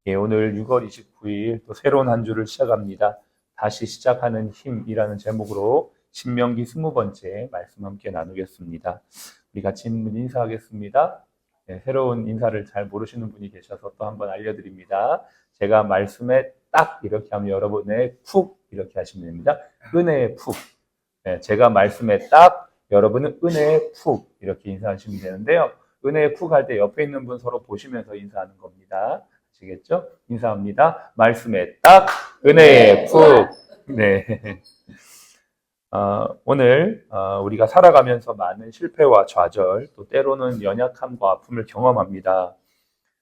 예, 오늘 6월 29일 또 새로운 한 주를 시작합니다. 다시 시작하는 힘이라는 제목으로 신명기 20번째 말씀 함께 나누겠습니다. 우리 같이 인사하겠습니다. 예, 새로운 인사를 잘 모르시는 분이 계셔서 또 한번 알려드립니다. 제가 말씀에 딱 이렇게 하면 여러분의 푹 이렇게 하시면 됩니다. 은혜의 푹. 예, 제가 말씀에 딱 여러분은 은혜의 푹 이렇게 인사하시면 되는데요. 은혜의 푹 할 때 옆에 있는 분 서로 보시면서 인사하는 겁니다. 아시겠죠? 인사합니다. 말씀에 딱 은혜의 푹. 네. 오늘 우리가 살아가면서 많은 실패와 좌절, 또 때로는 연약함과 아픔을 경험합니다.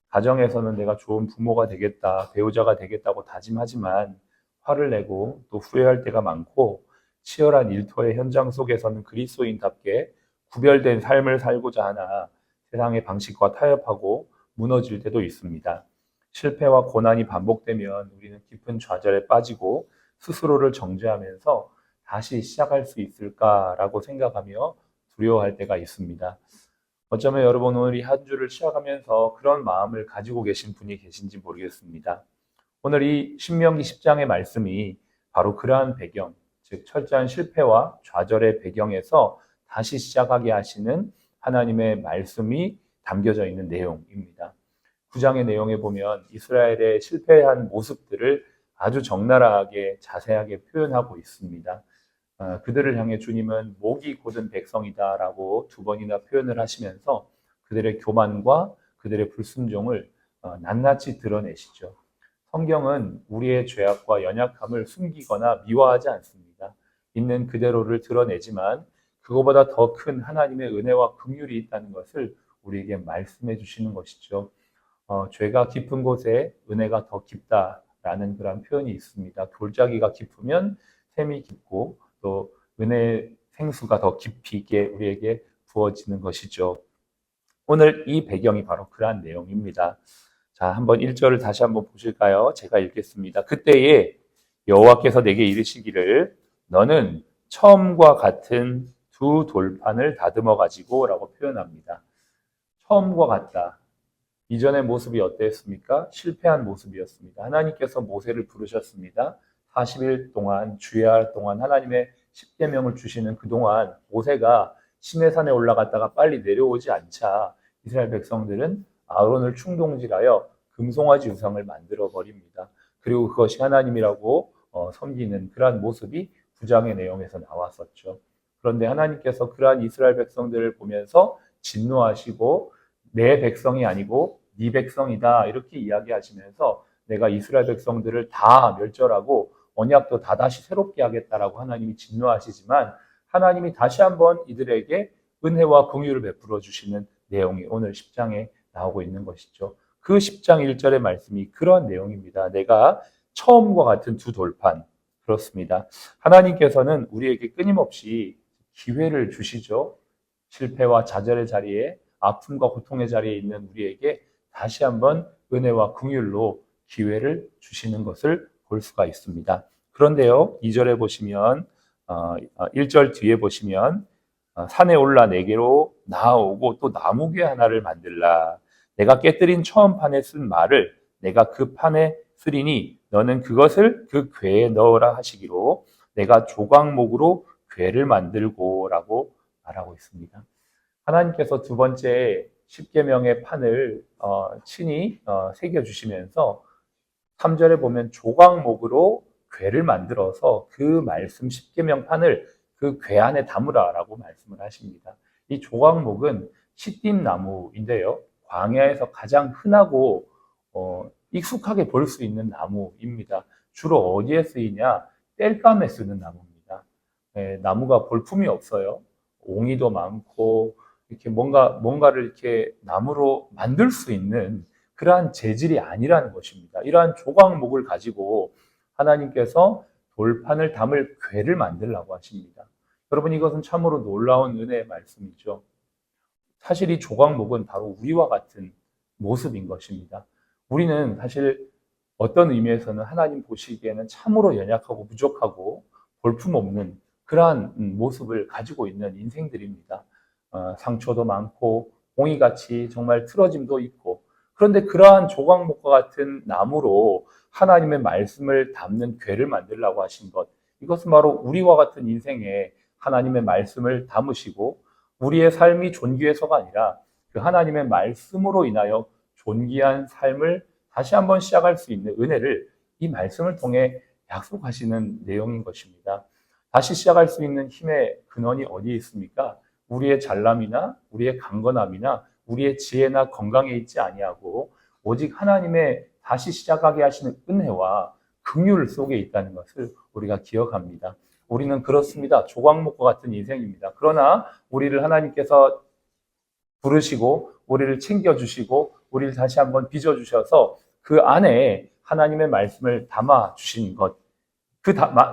가정에서는 내가 좋은 부모가 되겠다, 배우자가 되겠다고 다짐하지만 화를 내고 또 후회할 때가 많고 치열한 일터의 현장 속에서는 그리스도인답게 구별된 삶을 살고자 하나 세상의 방식과 타협하고 무너질 때도 있습니다. 실패와 고난이 반복되면 우리는 깊은 좌절에 빠지고 스스로를 정죄하면서 다시 시작할 수 있을까라고 생각하며 두려워할 때가 있습니다. 어쩌면 여러분 오늘 이 한 주를 시작하면서 그런 마음을 가지고 계신 분이 계신지 모르겠습니다. 오늘 이 신명기 10장의 말씀이 바로 그러한 배경, 즉 철저한 실패와 좌절의 배경에서 다시 시작하게 하시는 하나님의 말씀이 담겨져 있는 내용입니다. 9장의 내용에 보면 이스라엘의 실패한 모습들을 아주 적나라하게 자세하게 표현하고 있습니다. 그들을 향해 주님은 목이 곧은 백성이다라고 두 번이나 표현을 하시면서 그들의 교만과 그들의 불순종을 낱낱이 드러내시죠. 성경은 우리의 죄악과 연약함을 숨기거나 미화하지 않습니다. 있는 그대로를 드러내지만 그거보다 더 큰 하나님의 은혜와 긍휼이 있다는 것을 우리에게 말씀해 주시는 것이죠. 죄가 깊은 곳에 은혜가 더 깊다라는 그런 표현이 있습니다. 돌짜기가 깊으면 샘이 깊고 또 은혜의 생수가 더 깊이 있게 우리에게 부어지는 것이죠. 오늘 이 배경이 바로 그러한 내용입니다. 자, 한번 1절을 다시 한번 보실까요? 제가 읽겠습니다. 그때에 여호와께서 내게 이르시기를 너는 처음과 같은 두 돌판을 다듬어 가지고 라고 표현합니다. 처음과 같다. 이전의 모습이 어땠습니까? 실패한 모습이었습니다. 하나님께서 모세를 부르셨습니다. 40일 동안 주야할 동안 하나님의 십계명을 주시는 그동안 모세가 시내산에 올라갔다가 빨리 내려오지 않자 이스라엘 백성들은 아론을 충동질하여 금송아지 우상을 만들어 버립니다. 그리고 그것이 하나님이라고 섬기는 그러한 모습이 9장의 내용에서 나왔었죠. 그런데 하나님께서 그러한 이스라엘 백성들을 보면서 진노하시고 내 백성이 아니고 네 백성이다 이렇게 이야기하시면서 내가 이스라엘 백성들을 다 멸절하고 언약도 다시 새롭게 하겠다라고 하나님이 진노하시지만 하나님이 다시 한번 이들에게 은혜와 긍휼을 베풀어 주시는 내용이 오늘 10장에 나오고 있는 것이죠. 그 10장 1절의 말씀이 그런 내용입니다. 내가 처음과 같은 두 돌판. 그렇습니다. 하나님께서는 우리에게 끊임없이 기회를 주시죠. 실패와 좌절의 자리에 아픔과 고통의 자리에 있는 우리에게 다시 한번 은혜와 긍휼로 기회를 주시는 것을 볼 수가 있습니다. 그런데요, 2절에 보시면 1절 뒤에 보시면 산에 올라 내게로 나아오고 또 나무괴 하나를 만들라. 내가 깨뜨린 처음 판에 쓴 말을 내가 그 판에 쓰리니 너는 그것을 그 궤에 넣으라 하시기로 내가 조각목으로 궤를 만들고라고 말하고 있습니다. 하나님께서 두 번째 십계명의 판을 친히 새겨주시면서 3절에 보면 조각목으로 궤를 만들어서 그 말씀 십계명 판을 그 궤 안에 담으라라고 말씀을 하십니다. 이 조각목은 시띠나무인데요. 광야에서 가장 흔하고 익숙하게 볼 수 있는 나무입니다. 주로 어디에 쓰이냐? 땔감에 쓰는 나무입니다. 나무가 볼품이 없어요. 옹이도 많고 이렇게 뭔가를 이렇게 나무로 만들 수 있는 그러한 재질이 아니라는 것입니다. 이러한 조각목을 가지고 하나님께서 돌판을 담을 궤를 만들라고 하십니다. 여러분 이것은 참으로 놀라운 은혜의 말씀이죠. 사실 이 조각목은 바로 우리와 같은 모습인 것입니다. 우리는 사실 어떤 의미에서는 하나님 보시기에는 참으로 연약하고 부족하고 볼품없는 그러한 모습을 가지고 있는 인생들입니다. 상처도 많고 옹이같이 정말 틀어짐도 있고 그런데 그러한 조각목과 같은 나무로 하나님의 말씀을 담는 궤를 만들라고 하신 것, 이것은 바로 우리와 같은 인생에 하나님의 말씀을 담으시고 우리의 삶이 존귀해서가 아니라 그 하나님의 말씀으로 인하여 존귀한 삶을 다시 한번 시작할 수 있는 은혜를 이 말씀을 통해 약속하시는 내용인 것입니다. 다시 시작할 수 있는 힘의 근원이 어디에 있습니까? 우리의 잘남이나 우리의 강건함이나 우리의 지혜나 건강에 있지 아니하고 오직 하나님의 다시 시작하게 하시는 은혜와 긍휼 속에 있다는 것을 우리가 기억합니다. 우리는 그렇습니다. 조각목과 같은 인생입니다. 그러나 우리를 하나님께서 부르시고 우리를 챙겨주시고 우리를 다시 한번 빚어주셔서 그 안에 하나님의 말씀을 담아주신 것,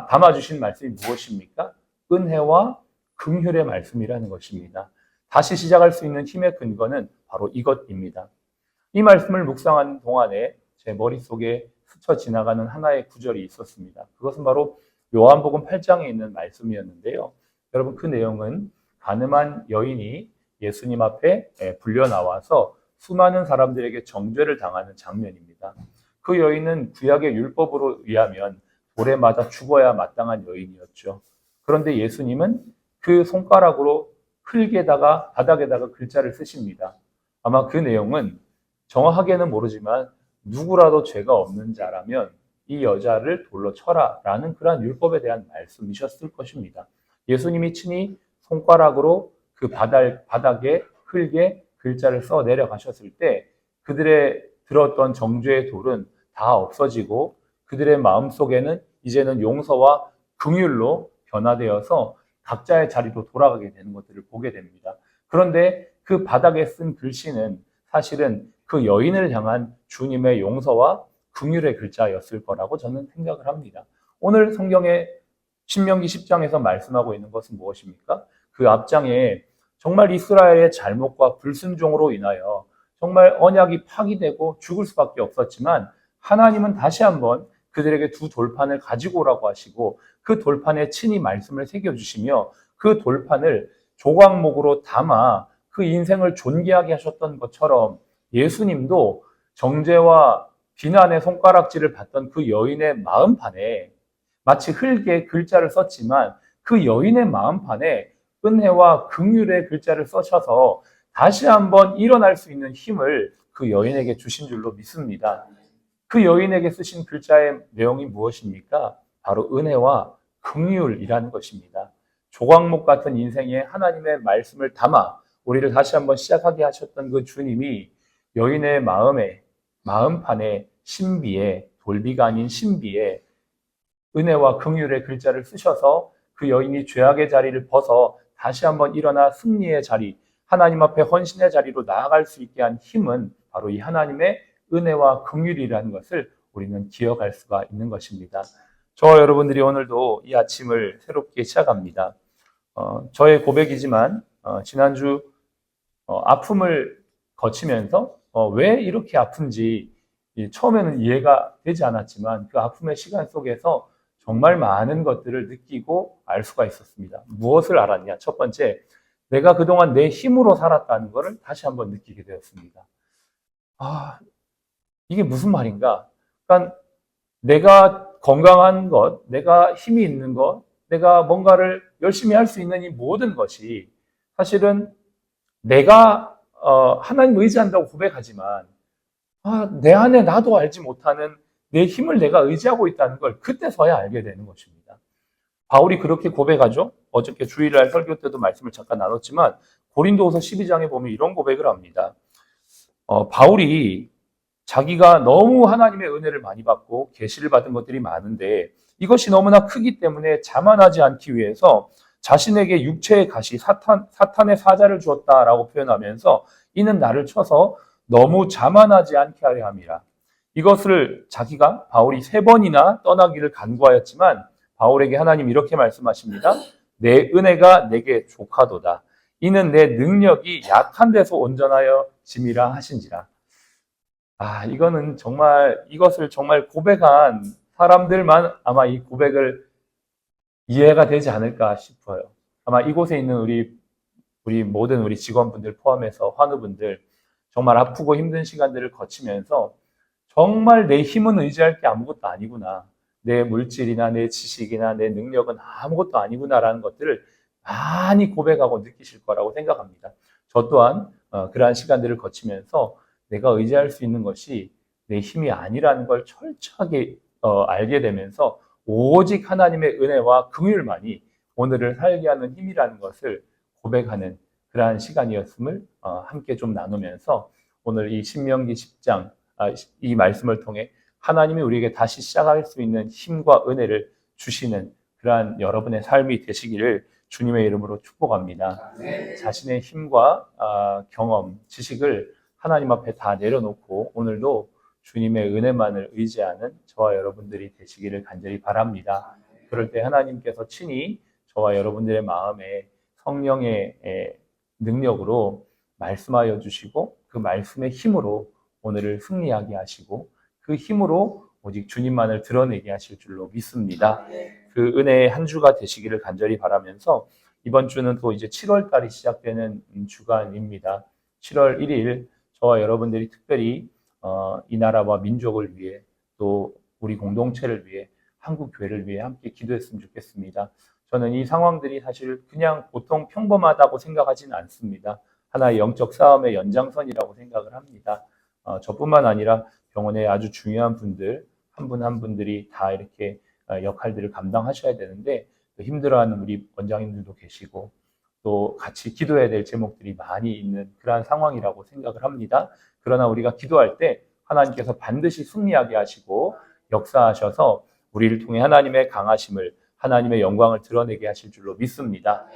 담아주신 말씀이 무엇입니까? 은혜와 긍휼의 말씀이라는 것입니다. 다시 시작할 수 있는 힘의 근거는 바로 이것입니다. 이 말씀을 묵상하는 동안에 제 머릿속에 스쳐 지나가는 하나의 구절이 있었습니다. 그것은 바로 요한복음 8장에 있는 말씀이었는데요. 여러분, 그 내용은 가늠한 여인이 예수님 앞에 불려 나와서 수많은 사람들에게 정죄를 당하는 장면입니다. 그 여인은 구약의 율법으로 의하면 돌에 맞아 죽어야 마땅한 여인이었죠. 그런데 예수님은 그 손가락으로 흙에다가 바닥에다가 글자를 쓰십니다. 아마 그 내용은 정확하게는 모르지만 누구라도 죄가 없는 자라면 이 여자를 돌로 쳐라 라는 그러한 율법에 대한 말씀이셨을 것입니다. 예수님이 친히 손가락으로 그 바닥에 흙에 글자를 써 내려가셨을 때 그들의 들었던 정죄의 돌은 다 없어지고 그들의 마음속에는 이제는 용서와 긍휼로 변화되어서 각자의 자리로 돌아가게 되는 것들을 보게 됩니다. 그런데 그 바닥에 쓴 글씨는 사실은 그 여인을 향한 주님의 용서와 긍휼의 글자였을 거라고 저는 생각을 합니다. 오늘 성경의 신명기 10장에서 말씀하고 있는 것은 무엇입니까? 그 앞장에 정말 이스라엘의 잘못과 불순종으로 인하여 정말 언약이 파기되고 죽을 수밖에 없었지만 하나님은 다시 한번 그들에게 두 돌판을 가지고 오라고 하시고 그 돌판에 친히 말씀을 새겨주시며 그 돌판을 조각목으로 담아 그 인생을 존귀하게 하셨던 것처럼 예수님도 정죄와 비난의 손가락질을 받던 그 여인의 마음판에 마치 흙에 글자를 썼지만 그 여인의 마음판에 은혜와 긍휼의 글자를 써셔서 다시 한번 일어날 수 있는 힘을 그 여인에게 주신 줄로 믿습니다. 그 여인에게 쓰신 글자의 내용이 무엇입니까? 바로 은혜와 긍휼이라는 것입니다. 조각목 같은 인생에 하나님의 말씀을 담아 우리를 다시 한번 시작하게 하셨던 그 주님이 여인의 마음판에 신비에 돌비가 아닌 신비에 은혜와 긍휼의 글자를 쓰셔서 그 여인이 죄악의 자리를 벗어 다시 한번 일어나 승리의 자리, 하나님 앞에 헌신의 자리로 나아갈 수 있게 한 힘은 바로 이 하나님의 은혜와 긍휼이라는 것을 우리는 기억할 수가 있는 것입니다. 저와 여러분들이 오늘도 이 아침을 새롭게 시작합니다. 저의 고백이지만 지난주 아픔을 거치면서 왜 이렇게 아픈지 처음에는 이해가 되지 않았지만 그 아픔의 시간 속에서 정말 많은 것들을 느끼고 알 수가 있었습니다. 무엇을 알았냐? 첫 번째, 내가 그동안 내 힘으로 살았다는 것을 다시 한번 느끼게 되었습니다. 이게 무슨 말인가? 그러니까 내가 건강한 것, 내가 힘이 있는 것, 내가 뭔가를 열심히 할 수 있는 이 모든 것이 사실은 내가 하나님 의지한다고 고백하지만 내 안에 나도 알지 못하는 내 힘을 내가 의지하고 있다는 걸 그때서야 알게 되는 것입니다. 바울이 그렇게 고백하죠. 어저께 주일날 설교 때도 말씀을 잠깐 나눴지만 고린도후서 12장에 보면 이런 고백을 합니다. 바울이 자기가 너무 하나님의 은혜를 많이 받고 계시를 받은 것들이 많은데 이것이 너무나 크기 때문에 자만하지 않기 위해서 자신에게 육체의 가시 사탄의 사자를 주었다라고 표현하면서 이는 나를 쳐서 너무 자만하지 않게 하려 함이라. 이것을 바울이 3번이나 떠나기를 간구하였지만 바울에게 하나님 이렇게 말씀하십니다. 내 은혜가 내게 족하도다. 이는 내 능력이 약한 데서 온전하여 짐이라 하신지라. 이거는 정말 이것을 정말 고백한 사람들만 아마 이 고백을 이해가 되지 않을까 싶어요. 아마 이곳에 있는 우리 모든 우리 직원분들 포함해서 환우분들 정말 아프고 힘든 시간들을 거치면서 정말 내 힘은 의지할 게 아무것도 아니구나. 내 물질이나 내 지식이나 내 능력은 아무것도 아니구나라는 것들을 많이 고백하고 느끼실 거라고 생각합니다. 저 또한 그러한 시간들을 거치면서 내가 의지할 수 있는 것이 내 힘이 아니라는 걸 철저하게 알게 되면서 오직 하나님의 은혜와 긍휼만이 오늘을 살게 하는 힘이라는 것을 고백하는 그러한 시간이었음을 함께 좀 나누면서 오늘 이 신명기 10장 이 말씀을 통해 하나님이 우리에게 다시 시작할 수 있는 힘과 은혜를 주시는 그러한 여러분의 삶이 되시기를 주님의 이름으로 축복합니다. 자신의 힘과 경험, 지식을 하나님 앞에 다 내려놓고 오늘도 주님의 은혜만을 의지하는 저와 여러분들이 되시기를 간절히 바랍니다. 그럴 때 하나님께서 친히 저와 여러분들의 마음에 성령의 능력으로 말씀하여 주시고 그 말씀의 힘으로 오늘을 승리하게 하시고 그 힘으로 오직 주님만을 드러내게 하실 줄로 믿습니다. 그 은혜의 한 주가 되시기를 간절히 바라면서 이번 주는 또 이제 7월 달이 시작되는 주간입니다. 7월 1일 저와 여러분들이 특별히 이 나라와 민족을 위해 또 우리 공동체를 위해 한국 교회를 위해 함께 기도했으면 좋겠습니다. 저는 이 상황들이 사실 그냥 보통 평범하다고 생각하지는 않습니다. 하나의 영적 싸움의 연장선이라고 생각을 합니다. 저뿐만 아니라 병원에 아주 중요한 분들 한 분 한 분들이 다 이렇게 역할들을 감당하셔야 되는데 힘들어하는 우리 원장님들도 계시고 또 같이 기도해야 될 제목들이 많이 있는 그러한 상황이라고 생각을 합니다. 그러나 우리가 기도할 때 하나님께서 반드시 승리하게 하시고 역사하셔서 우리를 통해 하나님의 강하심을 하나님의 영광을 드러내게 하실 줄로 믿습니다.